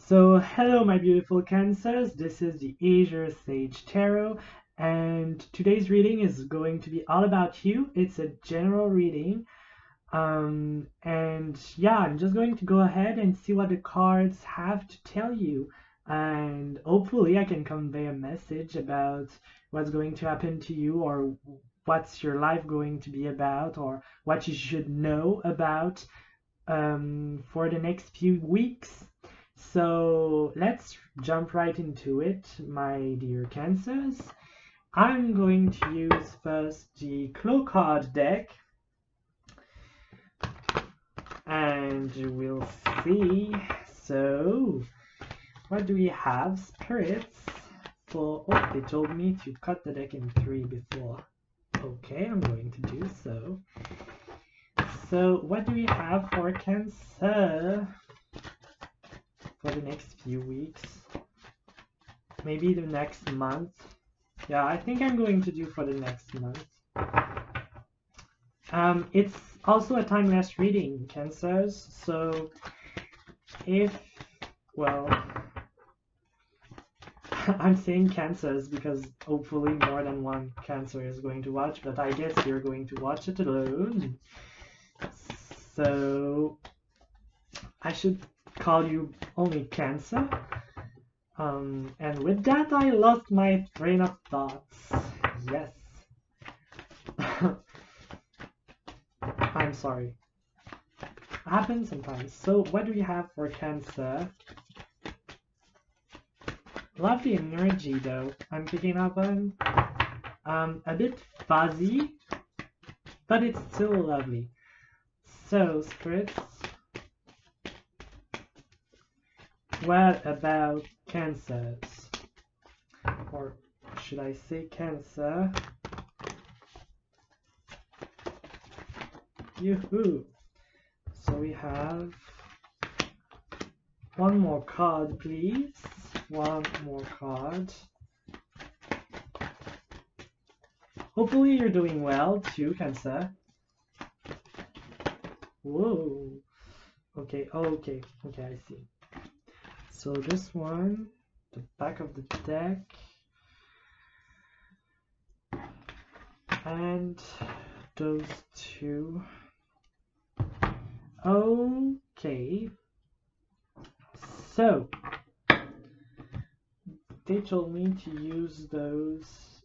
So, hello, my beautiful Cancers. This is the Asia Sage Tarot, and today's reading is going to be all about you. It's a general reading, and yeah, I'm just going to go ahead and see what the cards have to tell you, and hopefully, I can convey a message about what's going to happen to you, or what's your life going to be about, or what you should know about for the next few weeks. So let's jump right into it, my dear Cancers. I'm going to use first the Claw card deck, and we'll see. So, what do we have? Spirits for. Oh, they told me to cut the deck in three before. Okay, I'm going to do so. So, what do we have for Cancer for the next few weeks? Maybe the next month. Yeah, I think I'm going to do for the next month. It's also a timeless reading, Cancers. So well, I'm saying Cancers because hopefully more than one Cancer is going to watch, but I guess you're going to watch it alone. So I should call you only Cancer. And with that, I lost my train of thoughts. Yes. I'm sorry. Happens sometimes. So, what do we have for Cancer? Lovely energy, though. I'm picking up on a bit fuzzy, but it's still lovely. So, spirits. What about Cancers? Or should I say Cancer? Yoo-hoo! So we have one more card, please. One more card. Hopefully you're doing well too, Cancer. Whoa. Okay, I see. So this one, the back of the deck, and those two. Okay. So they told me to use those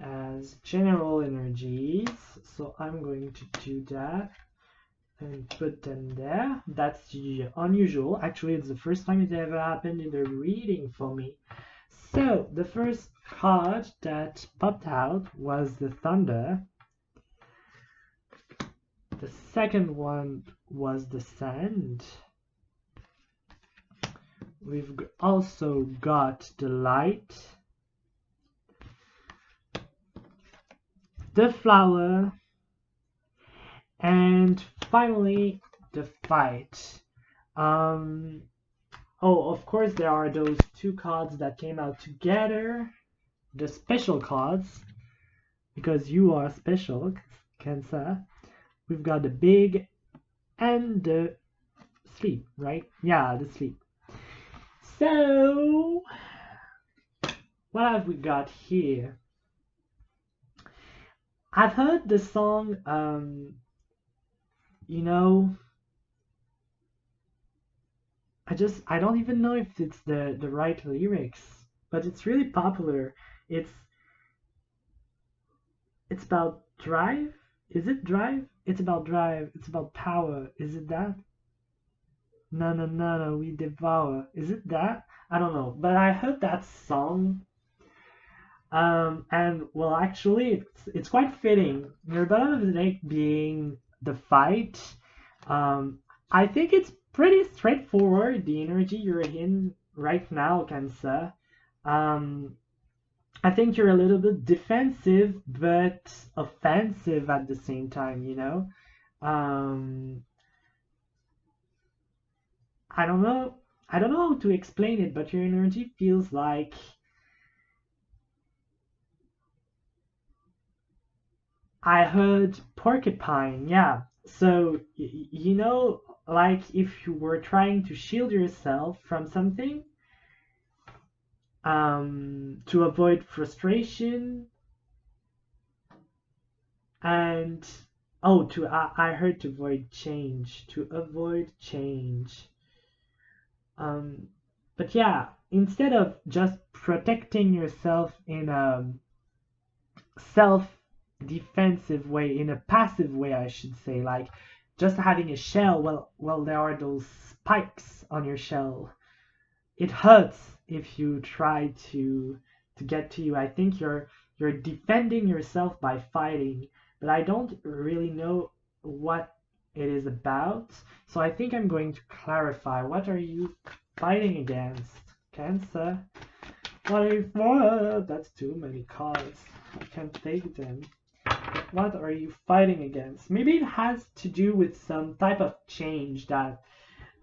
as general energies, so I'm going to do that and put them there. That's unusual. Actually, it's the first time it ever happened in a reading for me. So the first card that popped out was the Thunder. The second one was the Sand. We've also got the Light, the Flower, and finally the Fight. Oh, of course there are those two cards that came out together, the special cards, because you are special, Cancer. We've got the Big and the Sleep, right? Yeah, the Sleep. So, what have we got here? I've heard the song, I don't even know if it's the right lyrics, but it's really popular. It's about drive. Is it drive? It's about drive. It's about power. Is it that? No, we devour. Is it that? I don't know, but I heard that song. And well, actually, it's quite fitting. Near bottom of the deck being the Fight. I think it's pretty straightforward. The energy you're in right now, Cancer. I think you're a little bit defensive but offensive at the same time, you know? Um, I don't know. I don't know how to explain it, but your energy feels like I heard porcupine. Yeah. So like if you were trying to shield yourself from something, to avoid frustration, and oh, I heard to avoid change, to avoid change. But yeah, instead of just protecting yourself in a self-defensive way, in a passive way, I should say, like just having a shell, well, there are those spikes on your shell. It hurts if you try to get to you. I think you're defending yourself by fighting, but I don't really know what it is about. So I think I'm going to clarify. What are you fighting against? Cancer. What are you for? That's too many cards. I can't take them. What are you fighting against? Maybe it has to do with some type of change that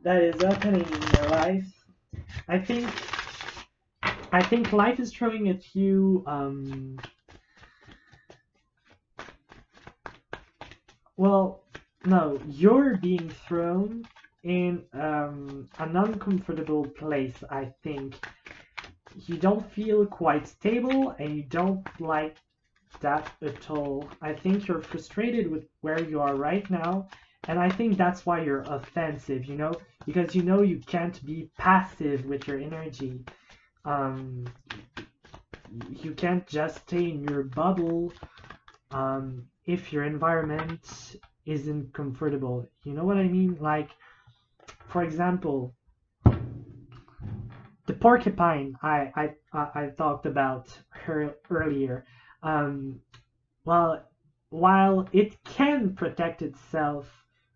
is happening in your life. I think life is throwing at you well, no, you're being thrown in an uncomfortable place. I think you don't feel quite stable and you don't like that at all. I think you're frustrated with where you are right now, and I think that's why you're offensive, because you can't be passive with your energy. You can't just stay in your bubble if your environment isn't comfortable. You know what I mean? Like, for example, the porcupine I talked about her earlier. Well, while it can protect itself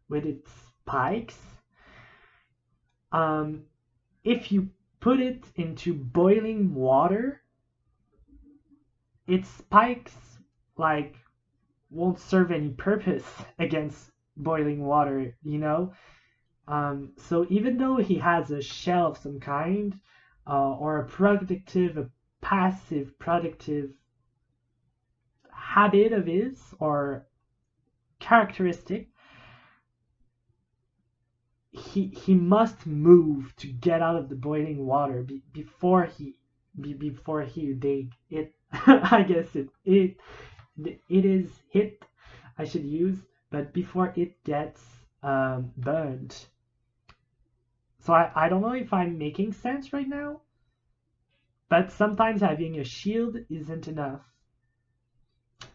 with its spikes, if you put it into boiling water, its spikes like won't serve any purpose against boiling water, So even though he has a shell of some kind, or a passive productive habit of his or characteristic, he must move to get out of the boiling water before he dig it. I guess it is hit, I should use, but before it gets burned. So I don't know if I'm making sense right now, but sometimes having a shield isn't enough.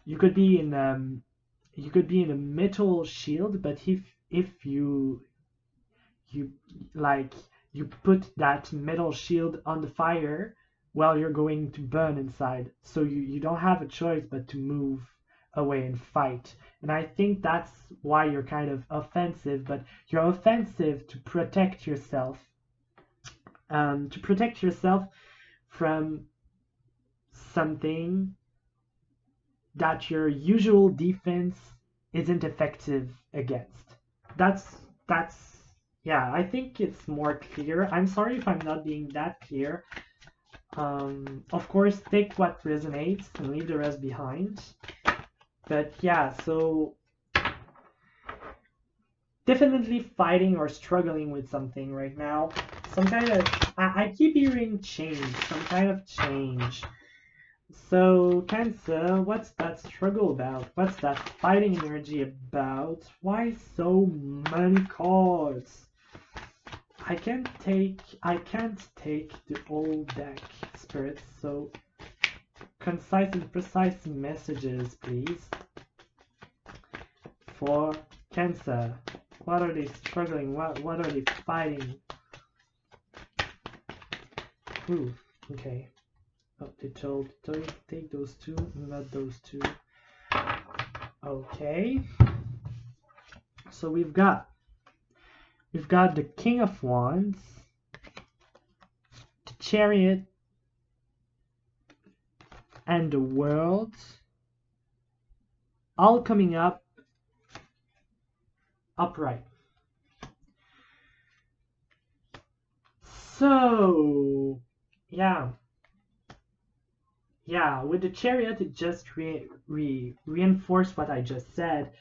You could be in a metal shield, but if you put that metal shield on the fire, well, you're going to burn inside. So you don't have a choice but to move away and fight. And I think that's why you're kind of offensive, but you're offensive to protect yourself. To protect yourself from something that your usual defense isn't effective against. That's yeah, I think it's more clear. I'm sorry if I'm not being that clear. Of course, take what resonates and leave the rest behind. But yeah, so definitely fighting or struggling with something right now. Some kind of, I keep hearing change, some kind of change. So, Cancer, what's that struggle about? What's that fighting energy about? Why so many cards? I can't take the whole deck, spirits, so concise and precise messages, please. For Cancer, what are they struggling? What are they fighting? Ooh, okay. Oh, they told take those two, not those two. Okay. So we've got the King of Wands, the Chariot, and the World, all coming up upright. So, yeah, with the Chariot, it just reinforced what I just said.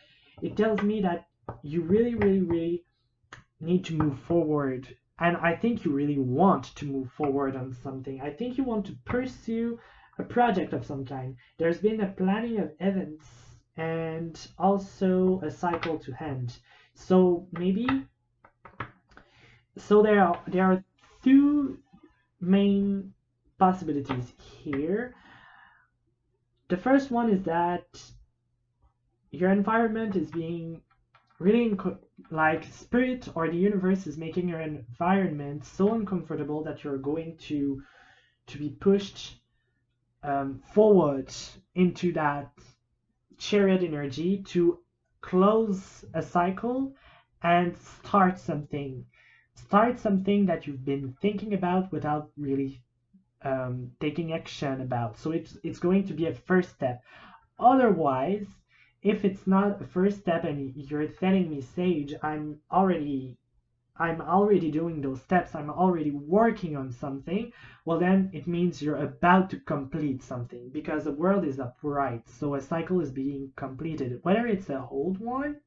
It tells me that you really, really, really need to move forward, and I think you really want to move forward on something. I think you want to pursue a project of some kind. There's been a planning of events and also a cycle to end. So maybe there are two main possibilities here. The first one is that your environment is being really like spirit or the universe is making your environment so uncomfortable that you're going to be pushed forward into that chariot energy to close a cycle and start something that you've been thinking about without really taking action about. So it's going to be a first step. Otherwise, if it's not a first step and you're telling me, Sage, I'm already doing those steps, I'm already working on something, well then it means you're about to complete something because the world is upright. So a cycle is being completed. Whether it's an old one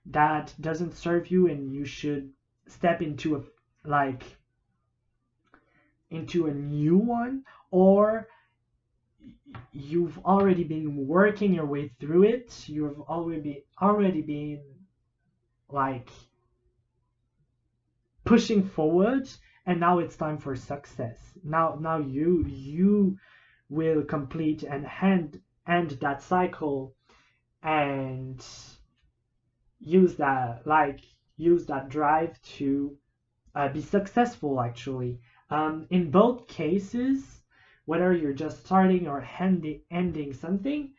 that doesn't serve you and you should step into a new one, or you've already been working your way through it, you've already been like pushing forward, and now it's time for success. Now you will complete and end that cycle and use that drive to be successful actually. In both cases, whether you're just starting or ending something,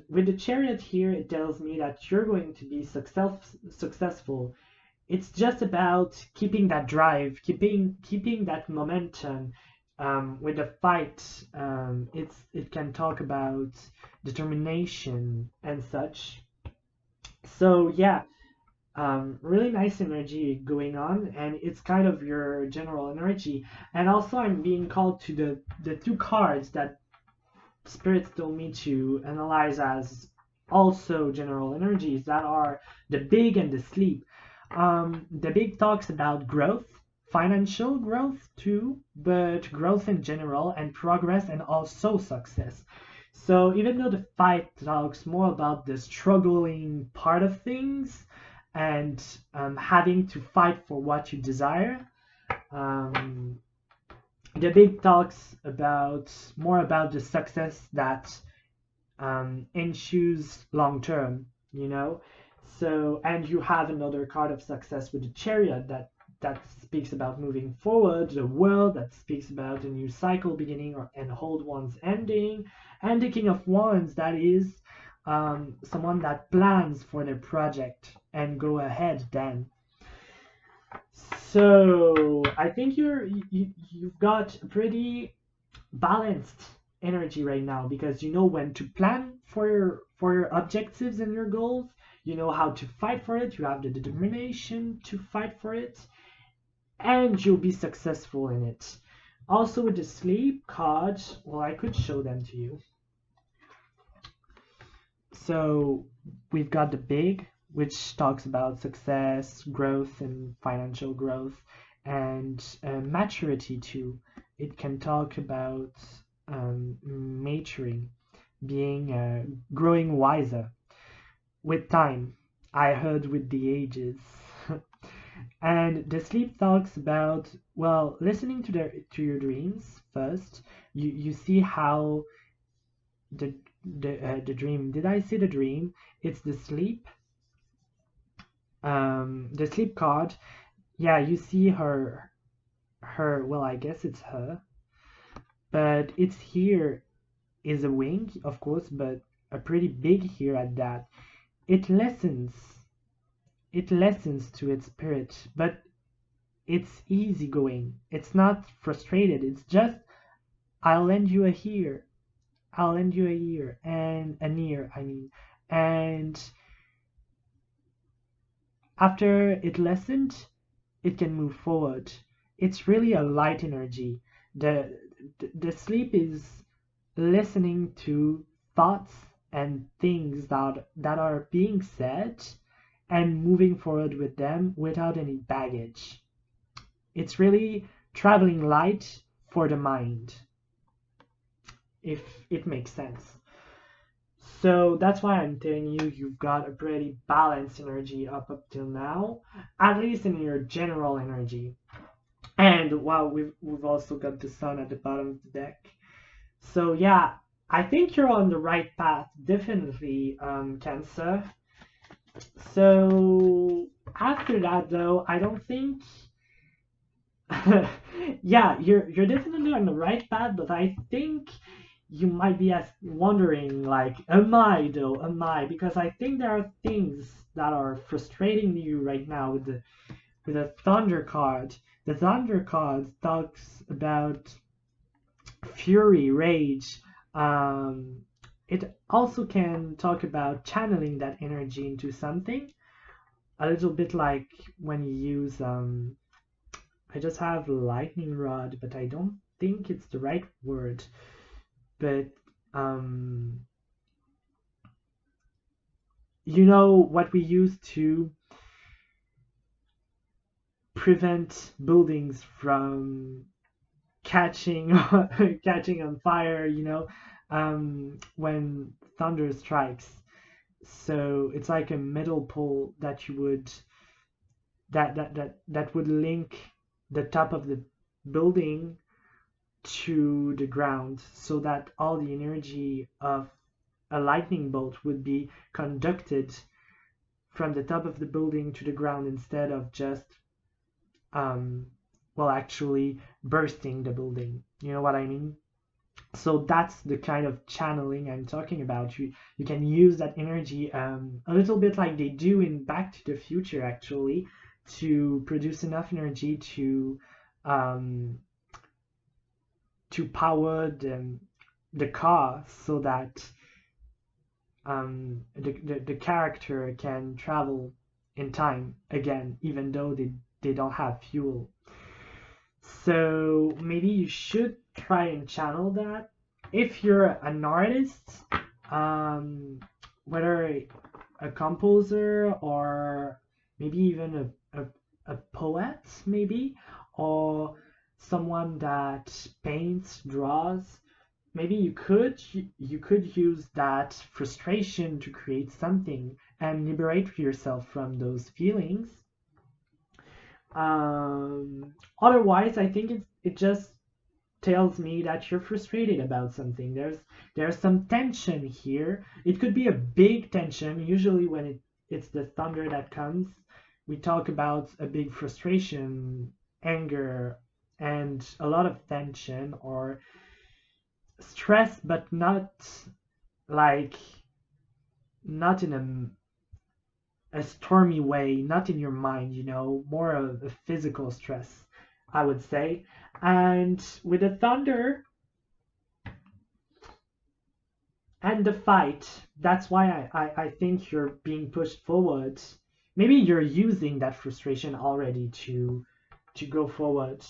with the chariot here, it tells me that you're going to be successful. It's just about keeping that drive, keeping that momentum. With the fight, it can talk about determination and such. So yeah, really nice energy going on, and it's kind of your general energy. And also, I'm being called to the two cards that spirits told me to analyze as also general energies, that are the big and the sleep. The big talks about growth, financial growth too, but growth in general and progress and also success. So even though the fight talks more about the struggling part of things and having to fight for what you desire, um, the big talks more about the success that ensues long term, you know. So, and you have another card of success with the chariot that speaks about moving forward, the world that speaks about a new cycle beginning and old ones ending, and the king of wands that is someone that plans for their project and go ahead then. So I think you've got a pretty balanced energy right now, because you know when to plan for your objectives and your goals, you know how to fight for it, you have the determination to fight for it, and you'll be successful in it. Also with the sleep card, well, I could show them to you. So we've got the big, which talks about success, growth, and financial growth, and maturity too. It can talk about maturing, being growing wiser with time. I heard with the ages. And the sleep talks about, well, listening to your dreams first. You see how the dream. Did I see the dream? It's the sleep. The sleep card. Yeah, you see her. Well, I guess it's her, but it's here is a wing, of course, but a pretty big here at that. It listens. It listens to its spirit, but it's easygoing. It's not frustrated. It's just, I'll lend you a here. I'll lend you a ear and an ear, I mean. And after it listened, it can move forward. It's really a light energy. The sleep is listening to thoughts and things that are being said, and moving forward with them without any baggage. It's really traveling light for the mind, if it makes sense. So that's why I'm telling you, you've got a pretty balanced energy up till now, at least in your general energy. And wow, we've also got the sun at the bottom of the deck. So yeah, I think you're on the right path, definitely, Cancer. So after that, though, I don't think. Yeah, you're definitely on the right path, but I think you might be wondering, like, am I though? Am I? Because I think there are things that are frustrating you right now with the Thunder card. The Thunder card talks about fury, rage. Um, it also can talk about channeling that energy into something. A little bit like when you use I just have lightning rod, but I don't think it's the right word. But um, you know what we use to prevent buildings from catching catching on fire, when thunder strikes. So it's like a metal pole that you would that would link the top of the building to the ground, so that all the energy of a lightning bolt would be conducted from the top of the building to the ground, instead of just um actually bursting the building. You know what I mean? So that's the kind of channeling I'm talking about. You can use that energy, a little bit like they do in Back to the Future, actually, to produce enough energy um, to power the car, so that the character can travel in time again, even though they don't have fuel. So maybe you should try and channel that. If you're an artist, whether a composer, or maybe even a poet, maybe, or someone that paints, draws, maybe you could use that frustration to create something and liberate yourself from those feelings. Otherwise, I think it just tells me that you're frustrated about something. There's some tension here. It could be a big tension. Usually when it's the thunder that comes, we talk about a big frustration, anger, and a lot of tension or stress, but like not in a stormy way, not in your mind, more of a physical stress, I would say. And with the thunder and the fight, that's why I think you're being pushed forward. Maybe you're using that frustration already to go forward.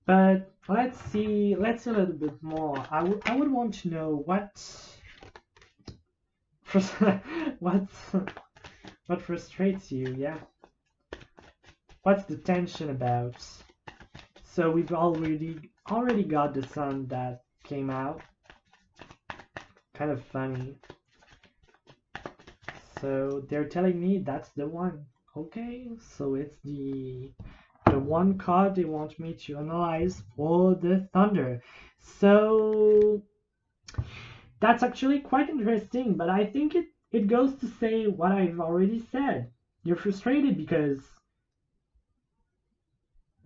But let's see a little bit more. I would want to know what what frustrates you, yeah. What's the tension about? So we've already got the sun that came out. Kind of funny. So they're telling me that's the one. Okay, so it's the one card they want me to analyze for the thunder. So that's actually quite interesting, but I think it goes to say what I've already said. You're frustrated because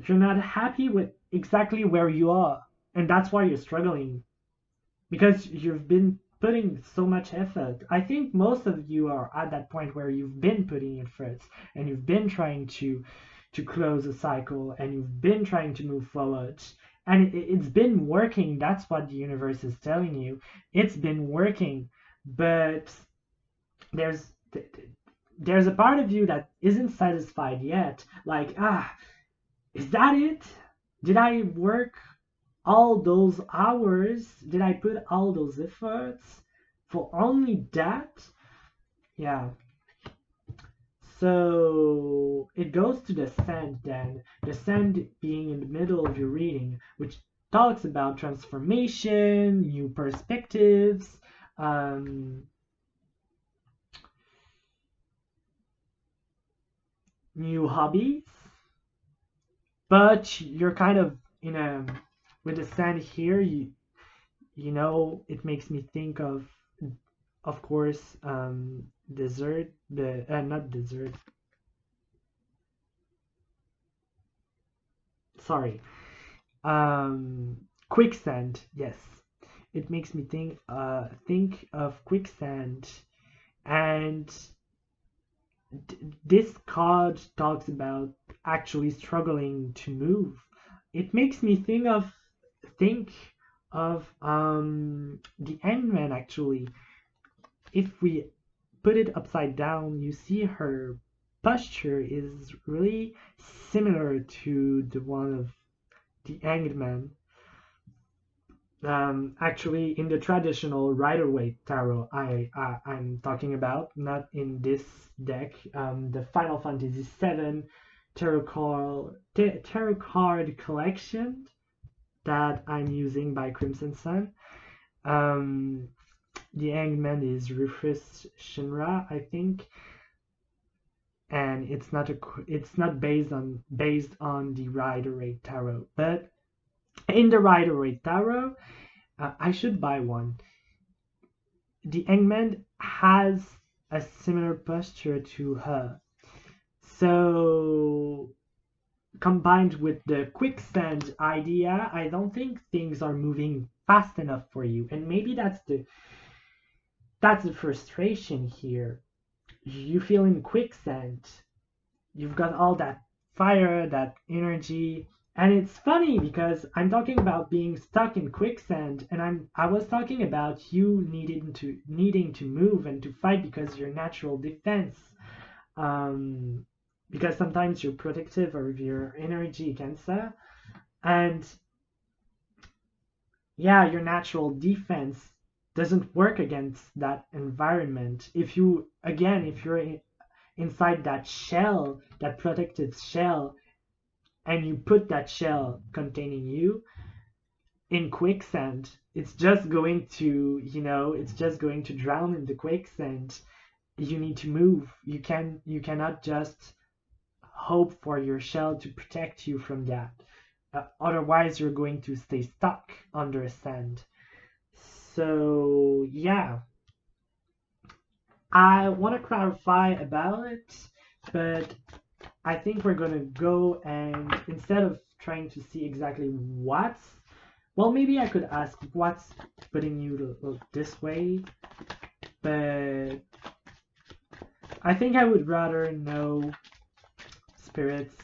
you're not happy with exactly where you are, and that's why you're struggling, because you've been putting so much effort. I think most of you are at that point where you've been putting effort, and you've been trying to close a cycle, and you've been trying to move forward, and it's been working. That's what the universe is telling you. It's been working, but there's there's a part of you that isn't satisfied yet. Like, is that it? Did I work all those hours? Did I put all those efforts for only that? Yeah. So it goes to the sand then, the sand being in the middle of your reading, which talks about transformation, new perspectives, new hobbies. But you're kind of in a, with the sand here, you know, it makes me think of course, desert, the not desert. Sorry, quicksand. Yes, it makes me think of quicksand, and this card talks about actually struggling to move. It makes me think of the Endman actually. If we put it upside down, you see her posture is really similar to the one of the Hanged Man. Actually, in the traditional Rider-Waite tarot, I'm talking about, not in this deck, the Final Fantasy VII tarot card collection that I'm using by Crimson Sun. The Hanged Man is Rufus Shinra, I think, and it's not based on the Rider-Waite tarot, but in the Rider-Waite tarot, I should buy one. The Hangman has a similar posture to her. So, combined with the quicksand idea, I don't think things are moving fast enough for you. And maybe that's the frustration here. You feel in quicksand. You've got all that fire, that energy, and it's funny because I'm talking about being stuck in quicksand, and I was talking about you needing to move and to fight because your natural defense. Um, because sometimes you're protective of your energy, Kensa, and yeah, your natural defense doesn't work against that environment. If you're inside that shell, that protective shell, and you put that shell containing you in quicksand, it's just going to, it's just going to drown in the quicksand. You need to move. You cannot just hope for your shell to protect you from that. Otherwise, you're going to stay stuck under sand. So yeah, I want to clarify about it, but I think we're gonna go, and instead of trying to see exactly well, maybe I could ask what's putting you to look this way, but I think I would rather know, spirits.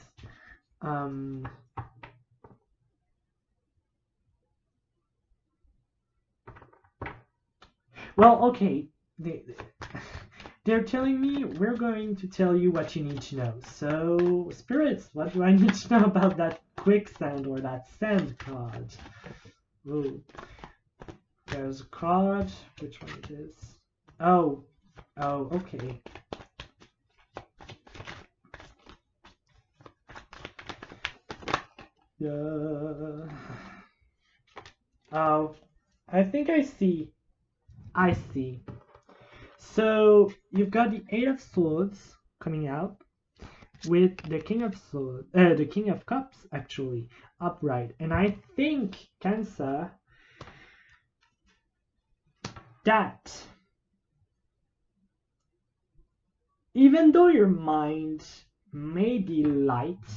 Well, okay, they're telling me we're going to tell you what you need to know. So, spirits, what do I need to know about that quicksand or that sand card? Ooh. There's a card. Which one it is? Oh, okay. Oh, I think I see. I see. So you've got the Eight of Swords coming out with the King of Swords, the King of Cups actually upright, and I think Cancer that even though your mind may be light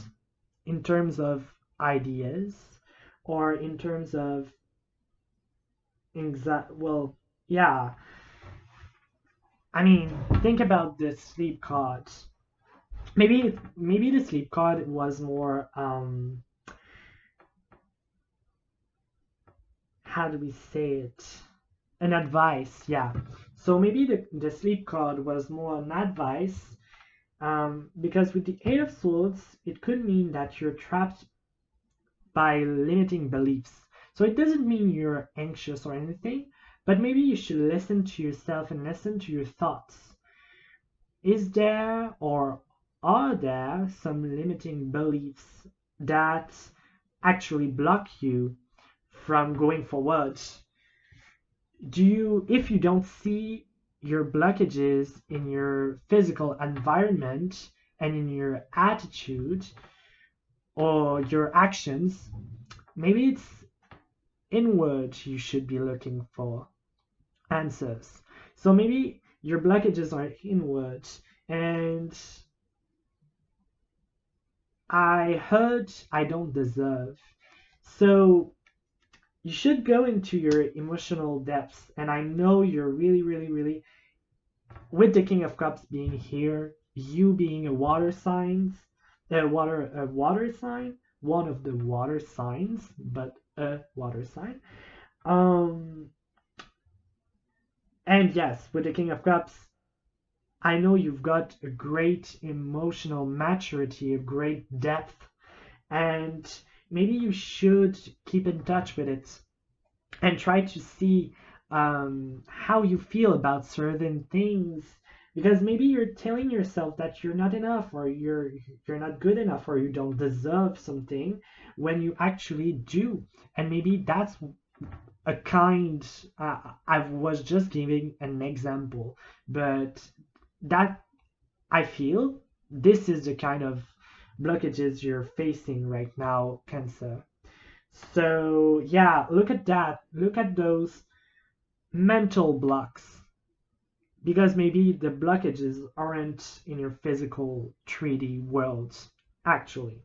in terms of ideas or in terms of yeah, I mean, think about the sleep cards. Maybe the sleep card was more how do we say it? An advice, yeah. So maybe the sleep card was more an advice, because with the Eight of Swords, it could mean that you're trapped by limiting beliefs. So it doesn't mean you're anxious or anything, but maybe you should listen to yourself and listen to your thoughts. Is there, or are there some limiting beliefs that actually block you from going forward? If you don't see your blockages in your physical environment and in your attitude or your actions, maybe it's inward you should be looking for answers. So maybe your blockages are inward, and I heard I don't deserve. So you should go into your emotional depths, and I know you're really, really, really, with the King of Cups being here, you being a water sign, one of the water signs, but a water sign. Um, and yes, with the King of Cups, I know you've got a great emotional maturity, a great depth, and maybe you should keep in touch with it and try to see how you feel about certain things, because maybe you're telling yourself that you're not enough, or you're not good enough, or you don't deserve something when you actually do. And maybe that's a kind I was just giving an example, but that I feel this is the kind of blockages you're facing right now, Cancer. So yeah, look at that. Look at those mental blocks, because maybe the blockages aren't in your physical 3D world, actually.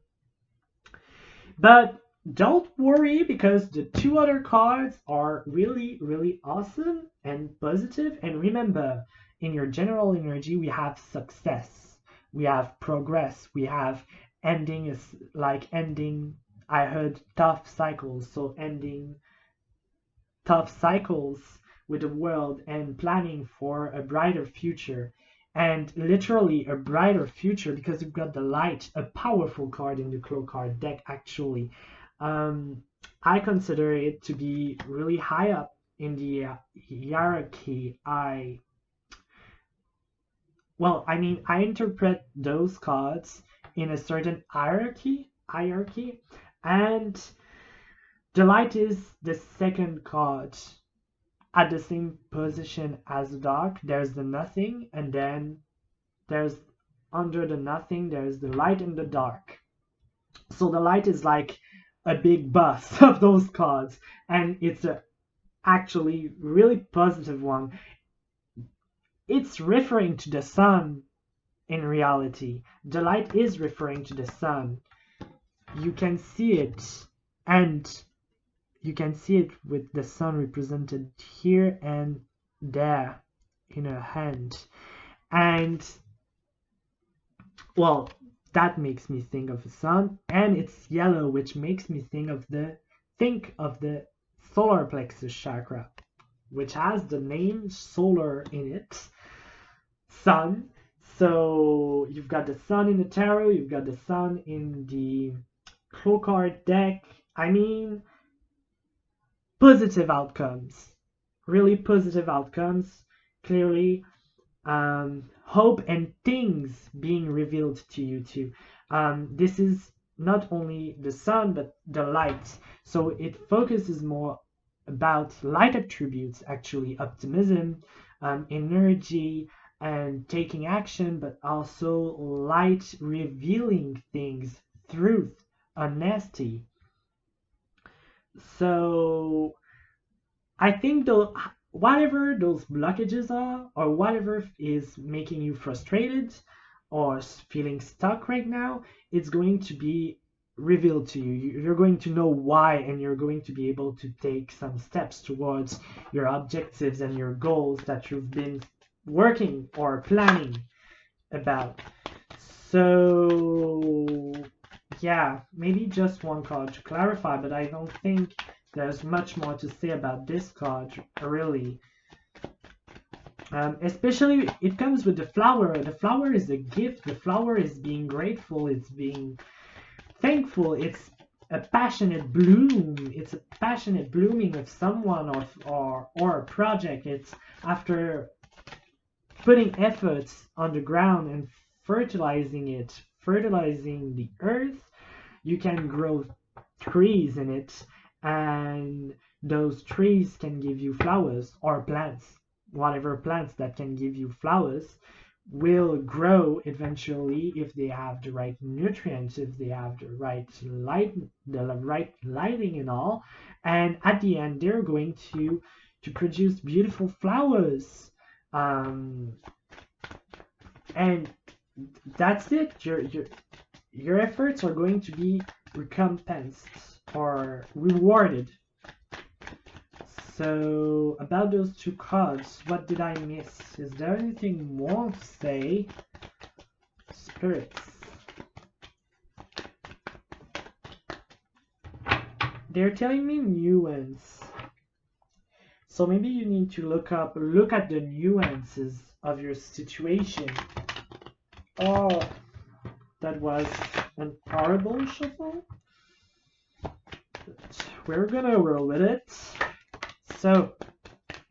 But don't worry, because the two other cards are really, really awesome and positive. And remember, in your general energy, we have success, we have progress, we have ending, is like ending. I heard tough cycles, so ending tough cycles with the world and planning for a brighter future. And literally a brighter future, because you've got the light, a powerful card in the claw card deck, actually. Um, I consider it to be really high up in the hierarchy. I interpret those cards in a certain hierarchy, and the light is the second card at the same position as the dark. There's the nothing, and then there's under the nothing, there's the light and the dark. So the light is like a big bus of those cards, and it's a actually really positive one. It's referring to the sun in reality. The light is referring to the sun. You can see it, and you can see it with the sun represented here and there in her hand. And well, that makes me think of the sun, and it's yellow, which makes me think of the solar plexus chakra, which has the name solar in it, sun. So you've got the sun in the tarot, you've got the sun in the claw card deck. I mean, positive outcomes, really positive outcomes, clearly. Hope and things being revealed to you too. This is not only the sun, but the light. So it focuses more about light attributes, actually, optimism, energy, and taking action, but also light revealing things, truth, honesty. So I think whatever those blockages are, or whatever is making you frustrated or feeling stuck right now, it's going to be revealed to you. You're going to know why, and you're going to be able to take some steps towards your objectives and your goals that you've been working or planning about. So yeah, maybe just one card to clarify, but I don't think there's much more to say about this card, really. Especially, it comes with the flower. The flower is a gift. The flower is being grateful. It's being thankful. It's a passionate bloom. It's a passionate blooming of someone or a project. It's after putting efforts on the ground and fertilizing it, fertilizing the earth, you can grow trees in it, and those trees can give you flowers, or plants, whatever plants that can give you flowers will grow eventually if they have the right nutrients, if they have the right light, the right lighting and all, and at the end they're going to produce beautiful flowers. And that's it. Your efforts are going to be recompensed or rewarded. So about those two cards, what did I miss? Is there anything more to say? Spirits. They're telling me nuance. So maybe you need to look at the nuances of your situation. Oh, that was an horrible shuffle. But we're gonna roll with it. So,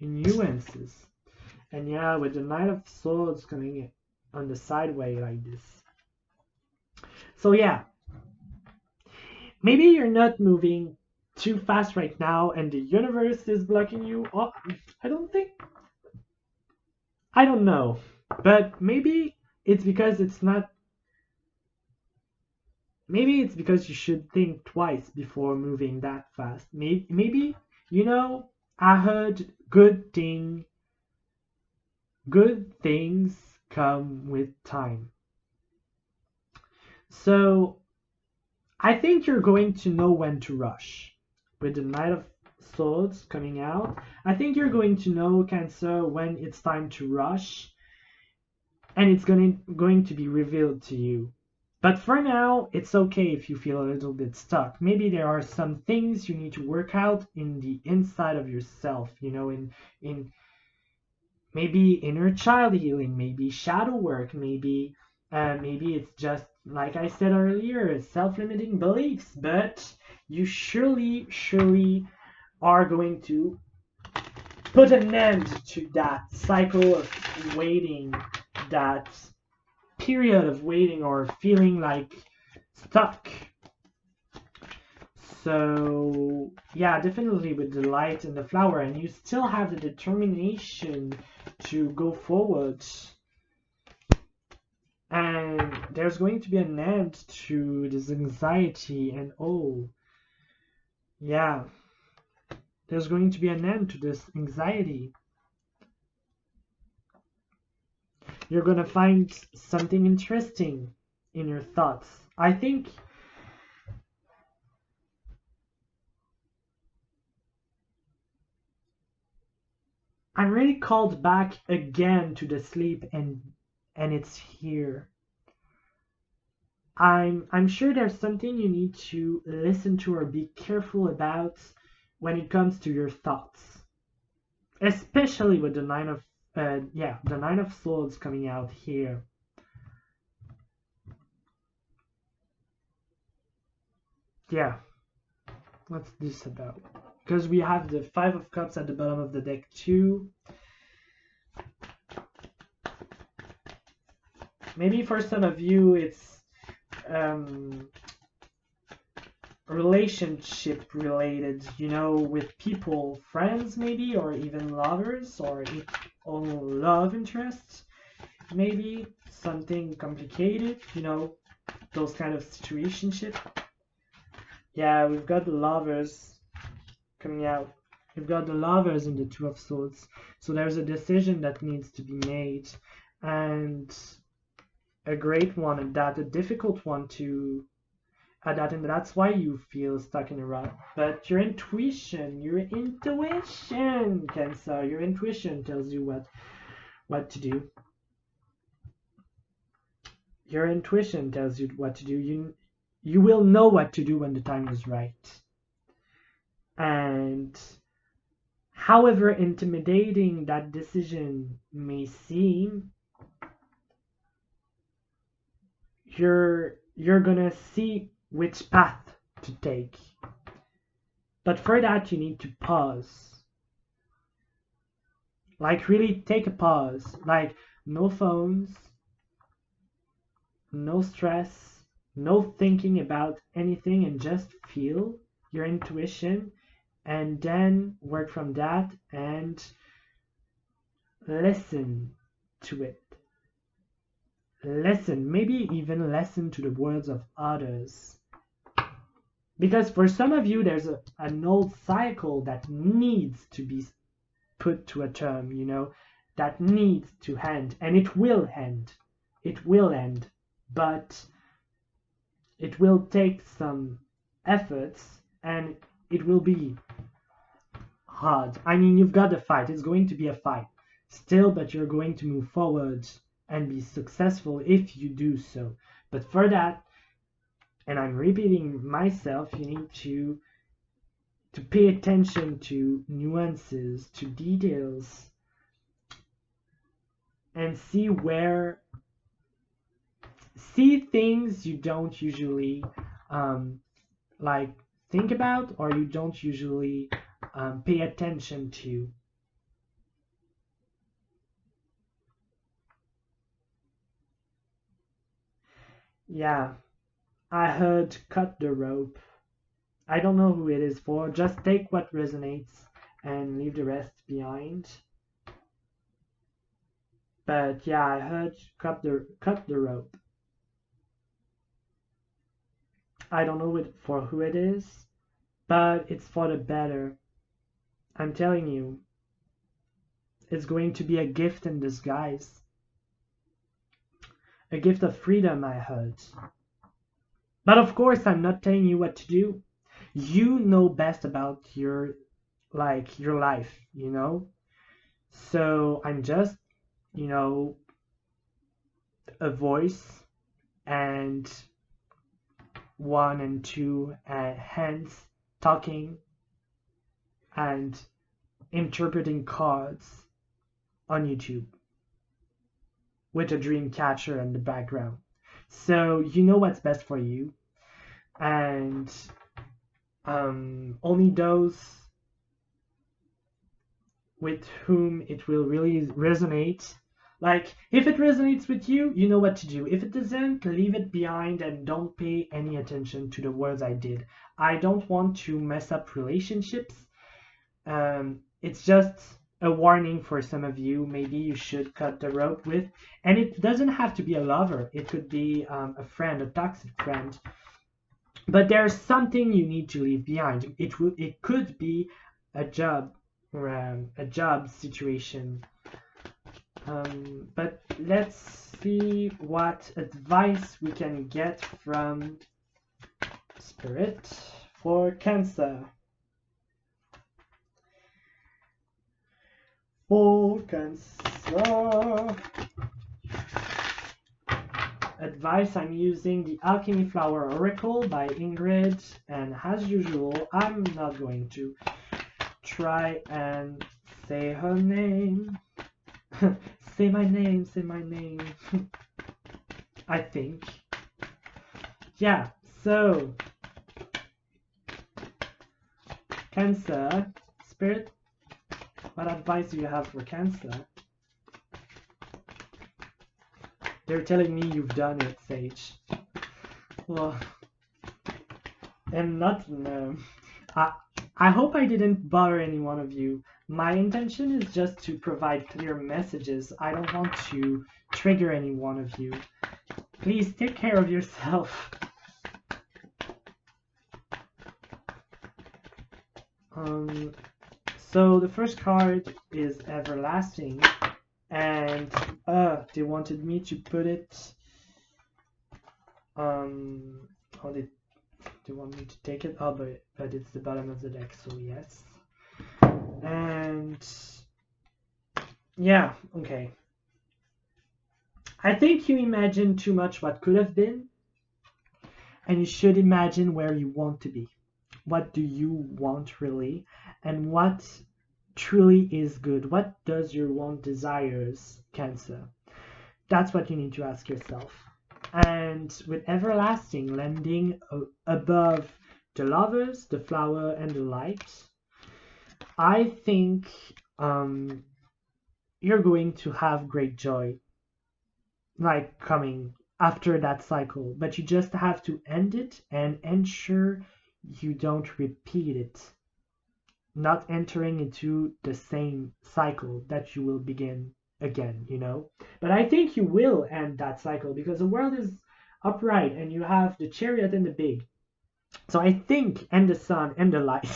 nuances. And yeah, with the Knight of Swords coming on the sideway like this. So yeah, maybe you're not moving too fast right now and the universe is blocking you. Oh, I don't know. But maybe it's because it's not. Maybe it's because you should think twice before moving that fast. Maybe I heard good things come with time. So I think you're going to know when to rush. With the Knight of Swords coming out, I think you're going to know, Cancer, when it's time to rush, and it's going to be revealed to you. But for now, it's okay if you feel a little bit stuck. Maybe there are some things you need to work out in the inside of yourself, in maybe inner child healing, maybe shadow work, maybe it's just, like I said earlier, self-limiting beliefs. But you surely are going to put an end to that cycle of waiting, that period of waiting or feeling like stuck. So yeah, definitely with the light and the flower, and you still have the determination to go forward. And there's going to be an end to this anxiety, and oh yeah, there's going to be an end to this anxiety. You're gonna find something interesting in your thoughts. I think I'm really called back again to the sleep, and it's here. I'm sure there's something you need to listen to or be careful about when it comes to your thoughts, especially with the the Nine of Swords coming out here. Yeah, what's this about? Because we have the Five of Cups at the bottom of the deck too. Maybe for some of you it's relationship related, with people, friends maybe, or even lovers, or love interests, maybe something complicated, those kind of situationship. Yeah, we've got the lovers coming out. We've got the lovers in the Two of Swords. So there's a decision that needs to be made, and a great one at that, a difficult one to at that, and that's why you feel stuck in a rut. But your intuition, Cancer, your intuition tells you what to do. Your intuition tells you what to do. You will know what to do when the time is right. And however intimidating that decision may seem, you're gonna see which path to take. But for that, you need to pause. Like, really take a pause. Like, no phones, no stress, no thinking about anything, and just feel your intuition and then work from that and listen to it. Listen, maybe even listen to the words of others. Because for some of you, there's an old cycle that needs to be put to a term, that needs to end, and it will end. It will end, but it will take some efforts and it will be hard. I mean, you've got to fight. It's going to be a fight still, but you're going to move forward and be successful if you do so. But for that, and I'm repeating myself, you need to pay attention to nuances, to details, and see things you don't usually like think about, or you don't usually pay attention to. Yeah, I heard cut the rope. I don't know who it is for. Just take what resonates and leave the rest behind. But yeah, I heard cut the rope. I don't know for who it is, but it's for the better. I'm telling you, it's going to be a gift in disguise. A gift of freedom, I heard. But of course, I'm not telling you what to do. You know best about your life, So I'm just, a voice and one and two hands talking and interpreting cards on YouTube with a dream catcher in the background. So you know what's best for you, and only those with whom it will really resonate. Like, if it resonates with you, you know what to do. If it doesn't, leave it behind and don't pay any attention to the words I did. I don't want to mess up relationships. It's just a warning for some of you. Maybe you should cut the rope with, and it doesn't have to be a lover. It could be a friend, a toxic friend. But there's something you need to leave behind. It could be a job situation. But let's see what advice we can get from Spirit for Cancer. For Cancer. Advice, I'm using the Alchemy Flower Oracle by Ingrid, and as usual, I'm not going to try and say her name. Say my name. I think. Yeah, so Cancer, Spirit, what advice do you have for Cancer? They're telling me you've done it, Sage. Well, and not no. I hope I didn't bother any one of you. My intention is just to provide clear messages. I don't want to trigger any one of you. Please take care of yourself. So the first card is Everlasting, and they wanted me to put it. They want me to take it. Oh, but it's the bottom of the deck, so yes. And yeah, okay. I think you imagine too much what could have been, and you should imagine where you want to be. What do you want really, and what truly is good? What does your want desires, Cancer? That's what you need to ask yourself. And with Everlasting landing above the Lovers, the Flower, and the Light, I think you're going to have great joy, like coming after that cycle, but you just have to end it and ensure you don't repeat it, not entering into the same cycle that you will begin again, you know? But I think you will end that cycle because the world is upright and you have the chariot and the big. So I think, and the sun and the light.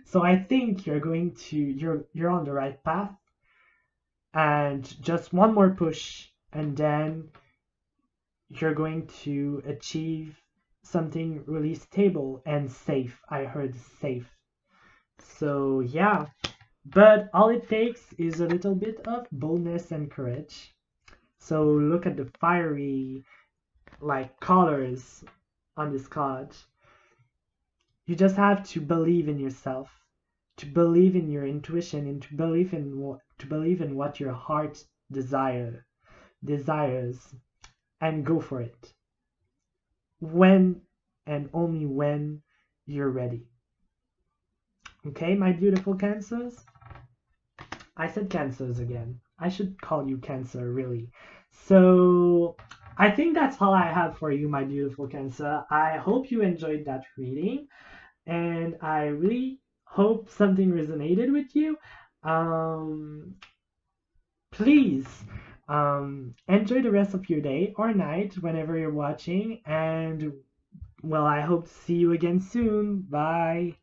So I think you're on the right path, and just one more push and then you're going to achieve something really stable and safe. I heard safe. So yeah, but all it takes is a little bit of boldness and courage. So look at the fiery like colors on this card. You just have to believe in yourself, to believe in your intuition, and to believe in what your heart desires, and go for it. When and only when you're ready. Okay, my beautiful cancers? I said cancers again. I should call you cancer, really. So I think that's all I have for you, my beautiful cancer. I hope you enjoyed that reading, and I really hope something resonated with you. Um, Please enjoy the rest of your day or night whenever you're watching, and well, I hope to see you again soon. Bye.